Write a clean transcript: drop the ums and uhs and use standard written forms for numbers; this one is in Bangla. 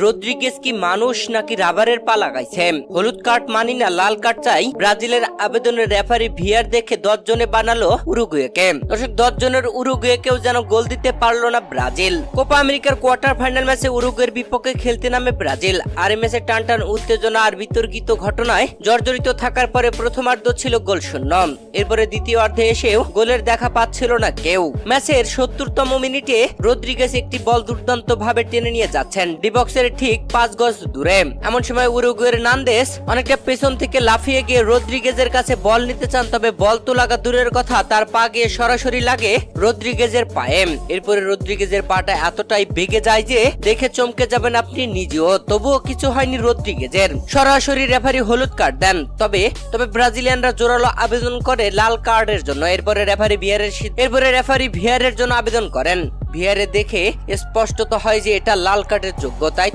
রদ্রিগেজ কি মানুষ নাকি রাবারের পা লাগাইছে? হলুদ কার্ড মানি না, লাল কার্ড চাই। ব্রাজিলের আবেদনের রেফারি ভিআর দেখে 10 জনে বানালো উরুগুয়েকে। দর্শক, 10 জনের উরুগুয়েকেও যেন গোল দিতে পারলো না ব্রাজিল। কোপা আমেরিকার কোয়ার্টার ফাইনাল ম্যাচে উরুগুয়ের বিপক্ষে খেলতে নামে ব্রাজিল। আর এই ম্যাচে টানটান উত্তেজনা আর বিতর্কিত ঘটনায় জর্জরিত থাকার পরে প্রথমার্ধ ছিল গোল শূন্য। এরপরে দ্বিতীয় অর্ধে এসেও গোলের দেখা পাচ্ছিল না কেউ। ম্যাচের 70তম মিনিটে রদ্রিগেজ একটি বল দুর্দান্ত ভাবে টেনে নিয়ে যাচ্ছেন ডিবক্সের ঠিক 5 গজ দূরে। এমন সময় উরুগুয়ের নান্দেস অনেকটা পেছন থেকে লাফিয়ে গিয়ে রদ্রিগেজের কাছে বল নিতে চান, তবে বল তো লাগা দূরের কথা, তার পা গিয়ে সরাসরি লাগে রদ্রিগেজের পায়ে। এরপরে রদ্রিগেজের পাটা এতটাই বেগে যায় যে দেখে চমকে যাবেন আপনি নিজেও। তবুও কিছু হয়নি রদ্রিগেজের, সরাসরি রেফারি হলুদ কার্ড দেন। তবে ব্রাজিলিয়ানরা জোরালো আবেদন করে লাল কার্ডের জন্য। এরপরে রেফারি ভিআরের জন্য আবেদন করেন। ভিআরে দেখে স্পষ্টত হয় যে এটা লাল কার্ডের যোগ্য, তাই তো